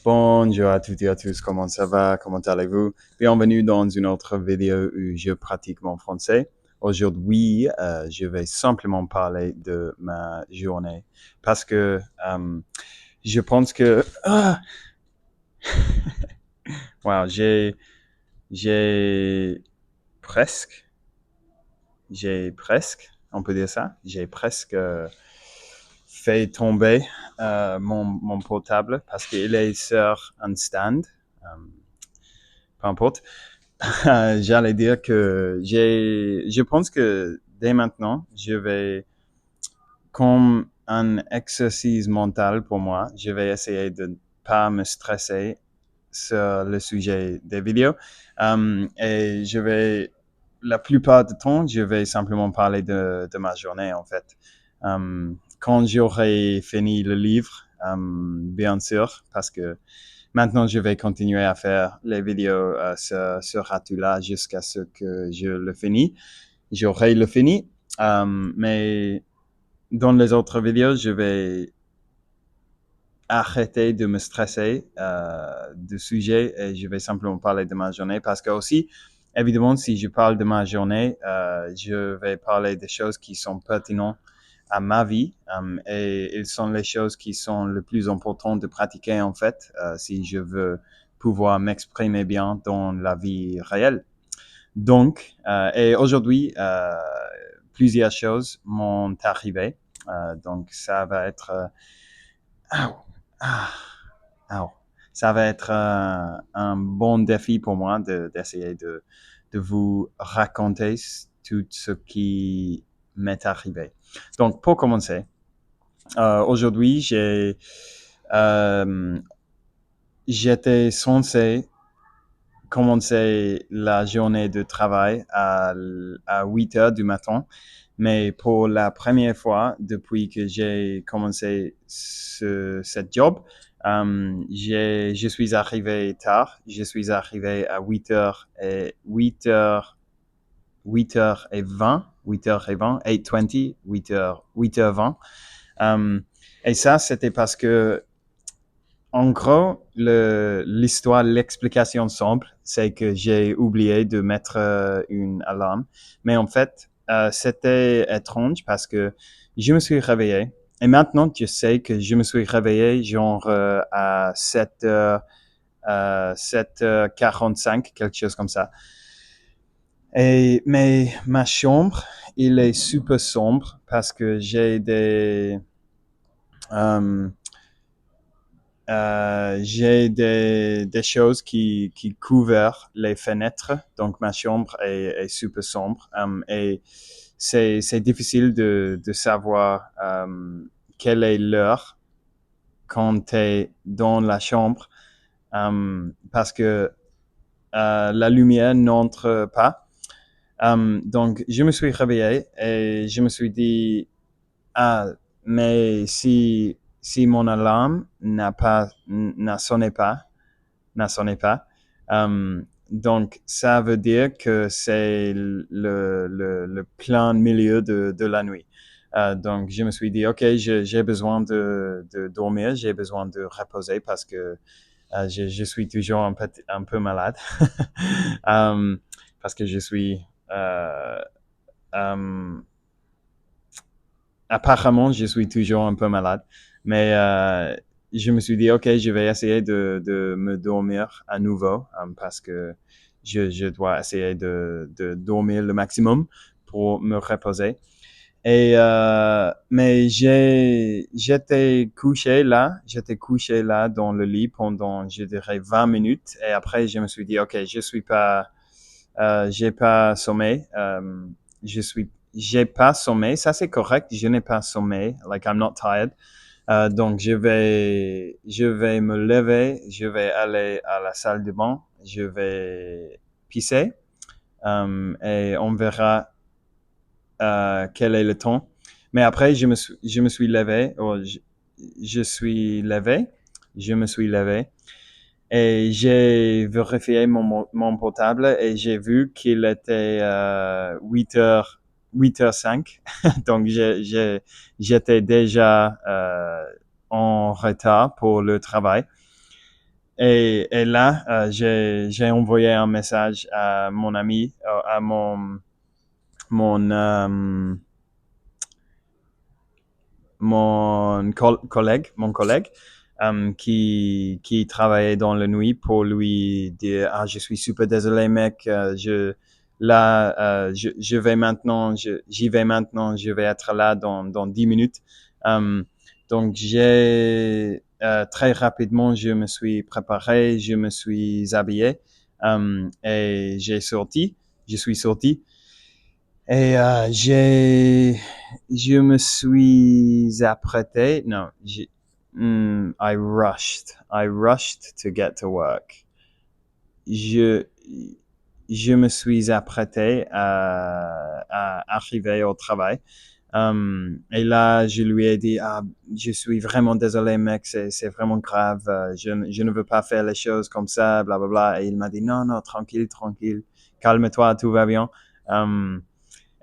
Bonjour à toutes et à tous, comment ça va? Comment allez-vous? Bienvenue dans une autre vidéo où je pratique mon français. Aujourd'hui, je vais simplement parler de ma journée parce que je pense que wow, j'ai presque, on peut dire ça, j'ai presque fait tomber mon portable parce qu'il est sur un stand. Euh, Peu importe. J'allais dire que je pense que dès maintenant, je vais, comme un exercice mental pour moi, je vais essayer de ne pas me stresser sur le sujet des vidéos. Et la plupart du temps, je vais simplement parler de ma journée, en fait. Quand j'aurai fini le livre, bien sûr, parce que maintenant, je vais continuer à faire les vidéos sur Ratula jusqu'à ce que je le finis. J'aurai le fini, mais dans les autres vidéos, je vais arrêter de me stresser du sujet et je vais simplement parler de ma journée parce que aussi, évidemment, si je parle de ma journée, je vais parler des choses qui sont pertinentes à ma vie et ils sont les choses qui sont le plus importantes de pratiquer en fait si je veux pouvoir m'exprimer bien dans la vie réelle. Donc, et aujourd'hui, plusieurs choses m'ont arrivé. Donc, ça va être ah, ah, ça va être un bon défi pour moi d'essayer de vous raconter tout ce qui m'est arrivé. Donc, pour commencer, aujourd'hui, euh, j'étais censé commencer la journée de travail à 8 heures du matin. Mais pour la première fois depuis que j'ai commencé cette job, je suis arrivé tard. Je suis arrivé à 8 heures et 20, 8h20, 8h20. Et ça, c'était parce que en gros, l'explication simple, c'est que j'ai oublié de mettre une alarme. Mais en fait, c'était étrange parce que je me suis réveillé. Et maintenant, je sais que je me suis réveillé genre à 7h45, quelque chose comme ça. Mais ma chambre, il est super sombre parce que euh, j'ai des choses qui couvrent les fenêtres, donc ma chambre est super sombre et c'est difficile de savoir quelle est l'heure quand tu es dans la chambre parce que la lumière n'entre pas. Donc, je me suis réveillé et je me suis dit, ah, mais si mon alarme n'a sonné pas, donc ça veut dire que c'est le plein milieu de la nuit. Donc je me suis dit, ok, j'ai besoin de dormir, j'ai besoin de reposer parce que je suis toujours un peu malade. Parce que je suis euh, euh, apparemment, je suis toujours un peu malade, mais je me suis dit, ok, je vais essayer de me dormir à nouveau parce que je dois essayer de dormir le maximum pour me reposer. Et mais j'étais couché là dans le lit pendant, je dirais, 20 minutes. Et après, je me suis dit, ok, j'ai pas sommeil. J'ai pas sommeil. Ça, c'est correct. Je n'ai pas sommeil. Like, I'm not tired. Donc, je vais me lever. Je vais aller à la salle de bain. Je vais pisser. Et on verra quel est le temps. Mais après, je me suis levé. Je suis levé. Je me suis levé. Et j'ai vérifié mon portable et j'ai vu qu'il était 8h05. Donc, j'étais déjà en retard pour le travail. Et là, j'ai envoyé un message à mon ami, à mon, euh, mon collègue qui travaillait dans la nuit pour lui dire ah je suis super désolé mec je vais maintenant j'y vais maintenant je vais être là dans 10 minutes. Euh, donc très rapidement je me suis préparé, je me suis habillé et je suis sorti et je me suis apprêté. Non, I rushed to get to work. Je, je me suis apprêté à arriver au travail. Et là, je lui ai dit, ah, je suis vraiment désolé, mec, c'est vraiment grave. Je ne veux pas faire les choses comme ça, bla bla bla. Et il m'a dit, non, non, tranquille, tranquille, calme-toi, tout va bien.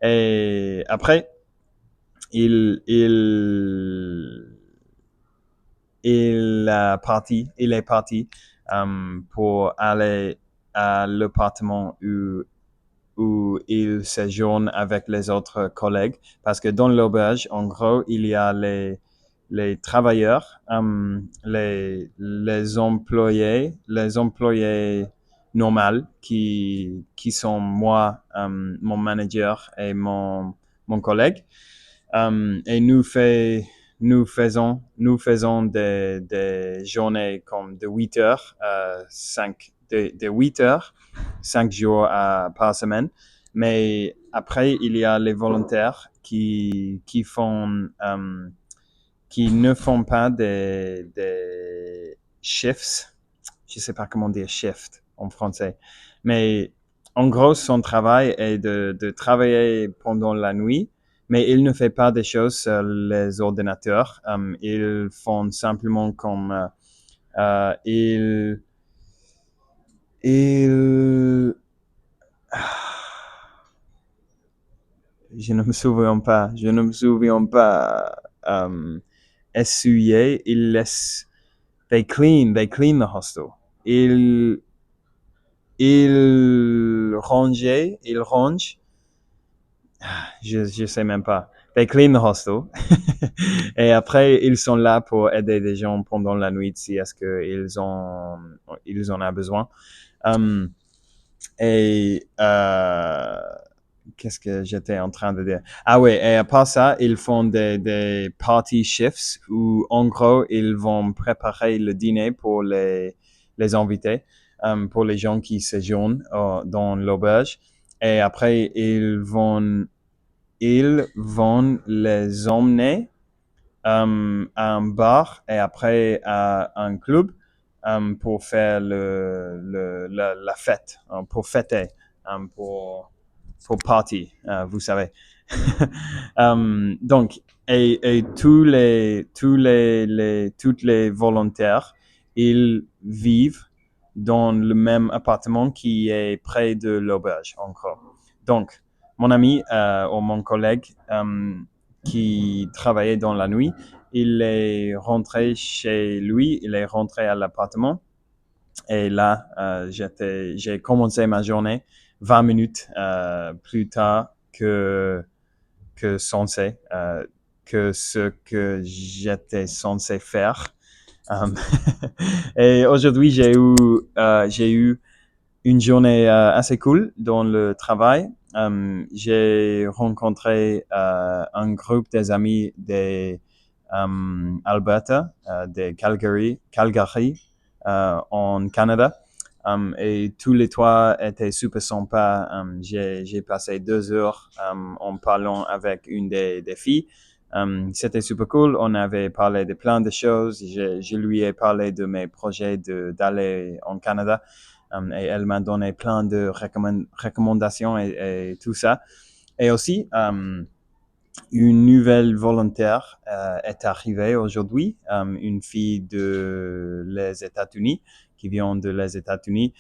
Et après, il, il, il est parti pour aller à l'appartement où il séjourne avec les autres collègues. Parce que dans l'auberge, en gros, il y a les travailleurs, les employés normaux qui sont moi, mon manager et mon collègue. Et nous faisons des journées comme de 8 heures, 8 heures, 5 jours par semaine. Mais après, il y a les volontaires qui ne font pas des shifts. Je sais pas comment dire shift en français. Mais en gros, son travail est de travailler pendant la nuit, mais il ne fait pas des choses sur les ordinateurs. Ils font simplement comme il je ne me souviens pas, essuyer, ils laissent, they clean the hostel. Ils, ils rangent, je sais même pas. They clean the hostel. Et après, ils sont là pour aider des gens pendant la nuit si est-ce qu'ils en ont besoin. Um, et, qu'est-ce que j'étais en train de dire? Ah oui, et à part ça, ils font des party shifts où, en gros, ils vont préparer le dîner pour les invités, pour les gens qui séjournent dans l'auberge. Et après, ils vont les emmener à un bar et après à un club pour faire la fête, pour fêter, pour party, vous savez. Donc, et toutes les volontaires, ils vivent dans le même appartement qui est près de l'auberge encore. Donc, mon ami ou mon collègue qui travaillait dans la nuit, il est rentré chez lui, il est rentré à l'appartement. Et là, j'ai commencé ma journée 20 minutes plus tard que censé, que ce que j'étais censé faire. Et aujourd'hui, j'ai eu une journée assez cool dans le travail. J'ai rencontré un groupe des amis des Alberta, de Calgary en Canada. Et tous les trois étaient super sympas. J'ai passé 2 heures en parlant avec une des filles. C'était super cool. On avait parlé de plein de choses. Je lui ai parlé de mes projets d'aller en Canada. Et elle m'a donné plein de recommandations et tout ça. Et aussi, une nouvelle volontaire est arrivée aujourd'hui, une fille de les États-Unis, qui vient de les États-Unis.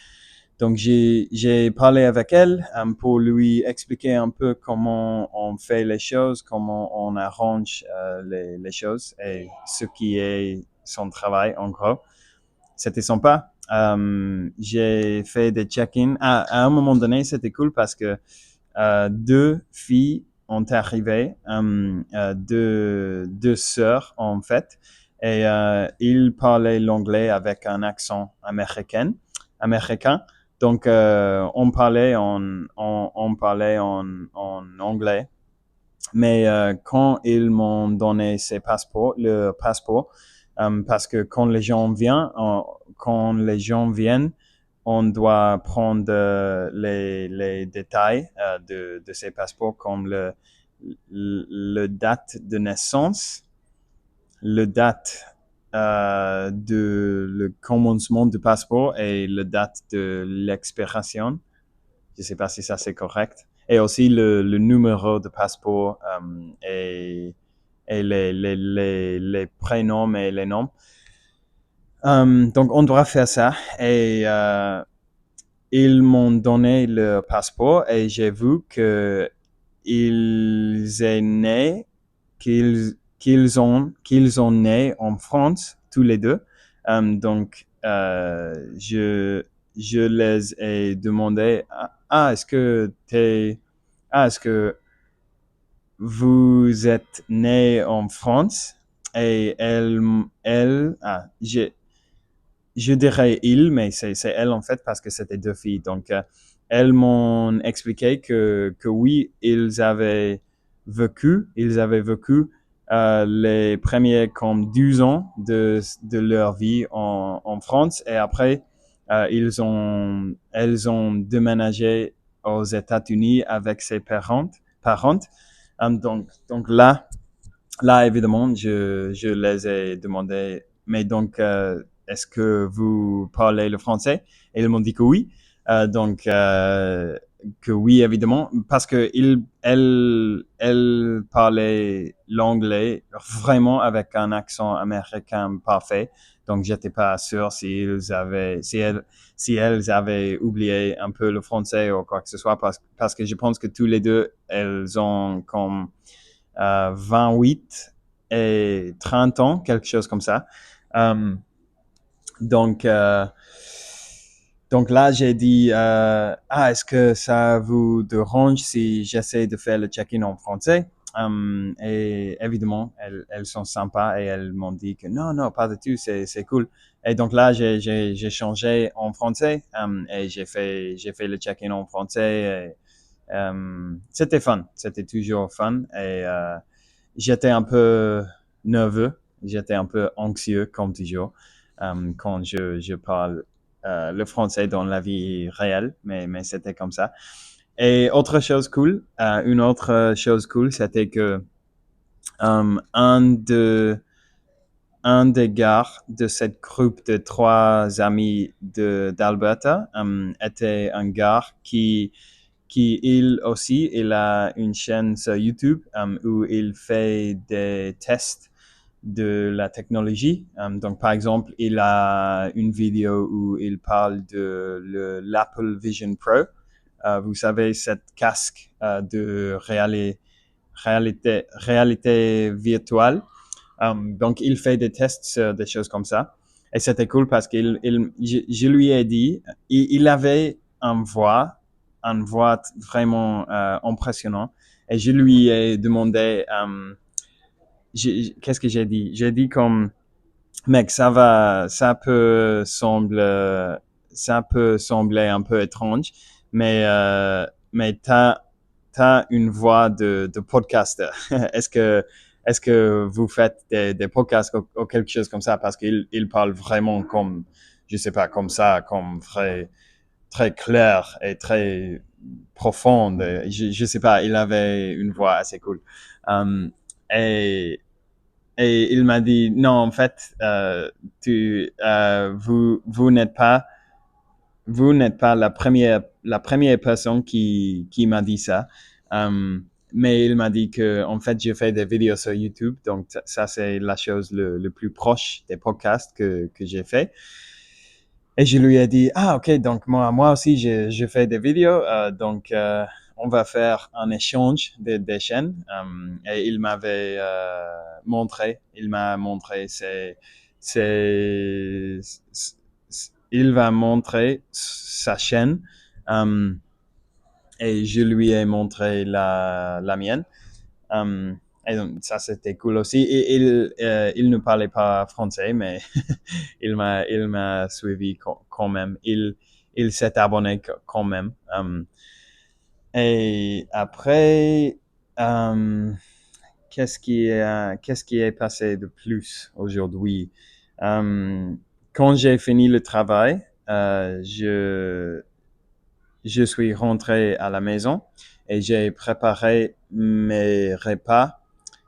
Donc, j'ai parlé avec elle pour lui expliquer un peu comment on fait les choses, comment on arrange les choses et ce qui est son travail en gros. c'était sympa. J'ai fait des check-in. À un moment donné, c'était cool parce que deux filles ont arrivé, deux sœurs en fait, et ils parlaient l'anglais avec un accent américain. Donc on parlait en anglais. Mais quand ils m'ont donné le passeport, parce que quand les gens viennent, on doit prendre les détails de ces passeports comme le date de naissance, le date de le commencement du passeport et le date de l'expiration. Je ne sais pas si ça c'est correct. Et aussi le numéro de passeport et les prénoms et les noms. Donc on doit faire ça. Et ils m'ont donné le passeport et j'ai vu que qu'ils ont né en France tous les deux. Donc je les ai demandé est-ce que vous êtes né en France? Et je dirais il, mais c'est elle en fait parce que c'était deux filles. Donc, elles m'ont expliqué que oui, ils avaient vécu les premiers comme 12 ans de leur vie en France et après, elles ont déménagé aux États-Unis avec ses parents. Donc là, évidemment, je les ai demandé, mais donc, est-ce que vous parlez le français? Et ils m'ont dit que oui. Donc, que oui, évidemment, parce que elle parlait l'anglais vraiment avec un accent américain parfait. Donc, j'étais pas sûr si elles avaient oublié un peu le français ou quoi que ce soit, parce que je pense que tous les deux, elles ont comme 28 et 30 ans, quelque chose comme ça. Euh, donc, euh, donc là, j'ai dit, est-ce que ça vous dérange si j'essaie de faire le check-in en français? Et évidemment, elles sont sympas et elles m'ont dit que non, pas du tout, c'est cool. Et donc là, j'ai changé en français et j'ai fait le check-in en français. Et, c'était fun, c'était toujours fun. Et j'étais un peu nerveux, j'étais un peu anxieux comme toujours quand je parle le français dans la vie réelle, mais c'était comme ça. Et une autre chose cool, c'était que un des gars de cette groupe de trois amis d'Alberta était un gars qui il a une chaîne sur YouTube où il fait des tests de la technologie. Donc, par exemple, il a une vidéo où il parle de l'Apple Vision Pro. Vous savez, cette casque de réalité virtuelle. Donc, il fait des tests sur des choses comme ça. Et c'était cool parce que je lui ai dit, il avait une voix vraiment impressionnante. Et je lui ai demandé, qu'est-ce que j'ai dit? J'ai dit comme, mec, ça peut sembler un peu étrange, mais t'as une voix de podcaster. Est-ce que vous faites des podcasts ou quelque chose comme ça? Parce qu'il parle vraiment comme, je sais pas, comme ça, comme très, très clair et très profonde. Je sais pas, il avait une voix assez cool. Um, et, et il m'a dit, non, en fait, vous n'êtes pas la première personne qui m'a dit ça. Mais il m'a dit que, en fait, je fais des vidéos sur YouTube. Donc, ça c'est la chose le plus proche des podcasts que j'ai fait. Et je lui ai dit, ok, donc moi aussi, je fais des vidéos. Donc, on va faire un échange des chaînes. Et il m'a montré ses il va montrer sa chaîne et je lui ai montré la mienne. Et donc, ça, c'était cool aussi. Et il ne parlait pas français, mais il m'a suivi quand même. Il s'est abonné quand même. Et après, qu'est-ce qui est passé de plus aujourd'hui? Quand j'ai fini le travail, je suis rentré à la maison et j'ai préparé mes repas.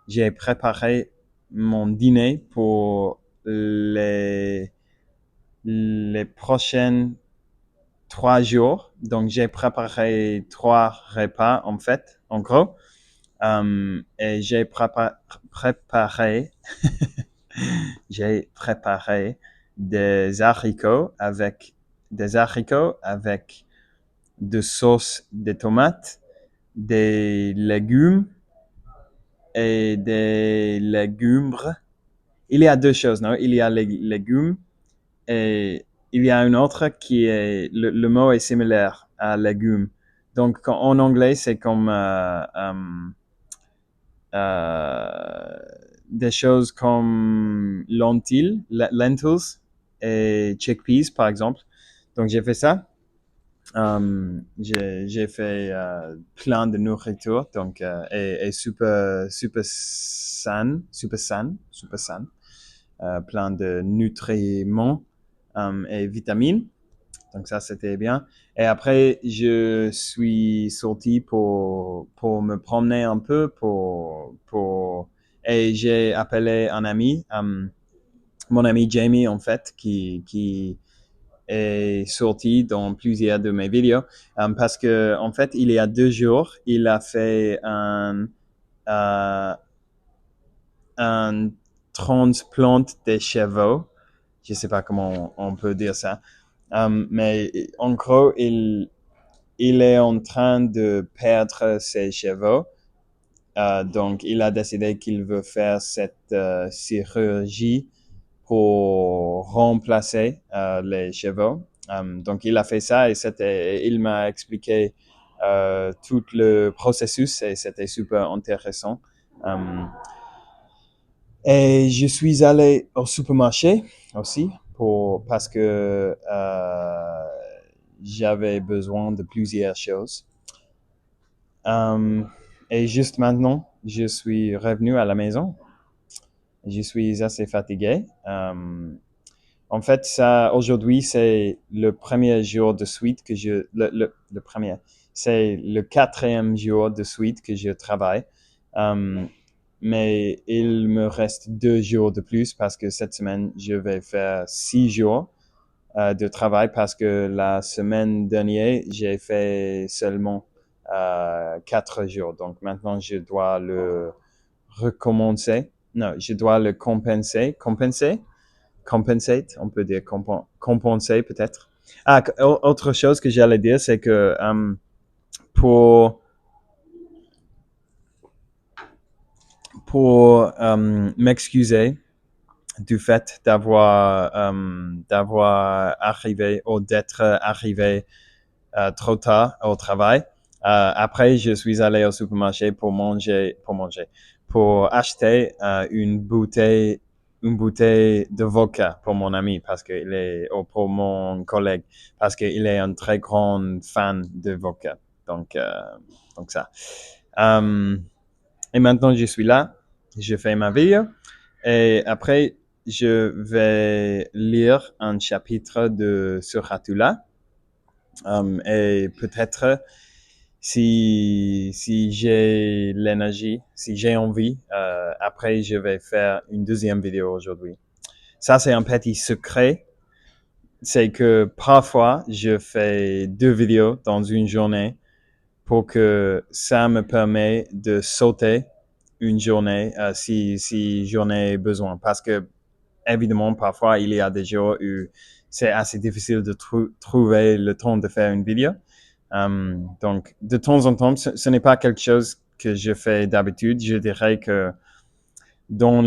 J'ai préparé mon dîner pour les prochaines 3 jours. Donc, j'ai préparé 3 repas, en fait, en gros. Et j'ai préparé des haricots avec de sauce de tomates, des légumes et des légumes. Il y a deux choses, non? Il y a les légumes et il y a une autre qui est, le mot est similaire à légumes. Donc, en anglais, c'est comme des choses comme lentils et chickpeas, par exemple. Donc, j'ai fait ça. J'ai fait plein de nourriture, donc et super sain, plein de nutriments et vitamines. Donc ça, c'était bien. Et après, je suis sorti pour me promener un peu, et j'ai appelé un ami, mon ami Jamie, en fait, qui est sorti dans plusieurs de mes vidéos, parce que, en fait, il y a 2 jours, il a fait un transplant des cheveux. Je sais pas comment on peut dire ça. Mais en gros, il est en train de perdre ses cheveux. Donc, il a décidé qu'il veut faire cette chirurgie pour remplacer les cheveux. Donc, il a fait ça et il m'a expliqué tout le processus et c'était super intéressant. Et je suis allé au supermarché aussi parce que j'avais besoin de plusieurs choses. Et juste maintenant, je suis revenu à la maison. Je suis assez fatigué. En fait, aujourd'hui, c'est le premier jour de suite que le premier, c'est le 4e jour de suite que je travaille. Mais il me reste 2 jours de plus parce que cette semaine, je vais faire 6 jours de travail parce que la semaine dernière, j'ai fait seulement 4 jours. Donc maintenant, je dois le recommencer. Non, je dois le compenser. Compensate, on peut dire compenser peut-être. Ah, autre chose que j'allais dire, c'est que pour m'excuser du fait d'avoir arrivé ou d'être arrivé trop tard au travail. Après, je suis allé au supermarché pour acheter une bouteille de vodka pour mon ami ou pour mon collègue parce qu'il est un très grand fan de vodka. Donc ça. Et maintenant, je suis là. Je fais ma vidéo. Et après, je vais lire un chapitre de Suratullah. Et peut-être si j'ai l'énergie, si j'ai envie, après je vais faire une deuxième vidéo aujourd'hui. Ça, c'est un petit secret. C'est que parfois, je fais 2 vidéos dans une journée pour que ça me permet de sauter une journée si j'en ai besoin. Parce que, évidemment, parfois, il y a des jours où c'est assez difficile de trouver le temps de faire une vidéo. Donc, de temps en temps, ce n'est pas quelque chose que je fais d'habitude. Je dirais que dans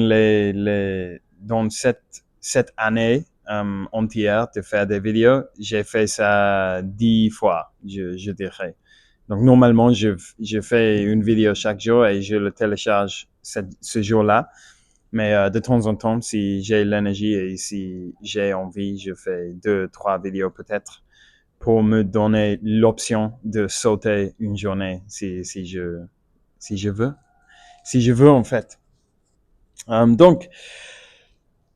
cette année, entière de faire des vidéos. J'ai fait ça 10 fois, je dirais. Donc, normalement, je fais une vidéo chaque jour et je le télécharge ce jour-là. Mais de temps en temps, si j'ai l'énergie et si j'ai envie, je fais 2, 3 vidéos peut-être pour me donner l'option de sauter une journée si je veux. Si je veux, en fait. Donc,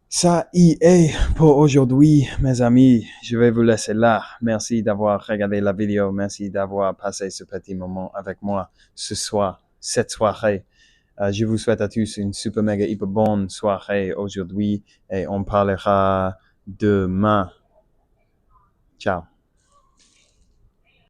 ça y est pour aujourd'hui, mes amis. Je vais vous laisser là. Merci d'avoir regardé la vidéo. Merci d'avoir passé ce petit moment avec moi ce soir, cette soirée. Je vous souhaite à tous une super méga hyper bonne soirée aujourd'hui et on parlera demain. Ciao.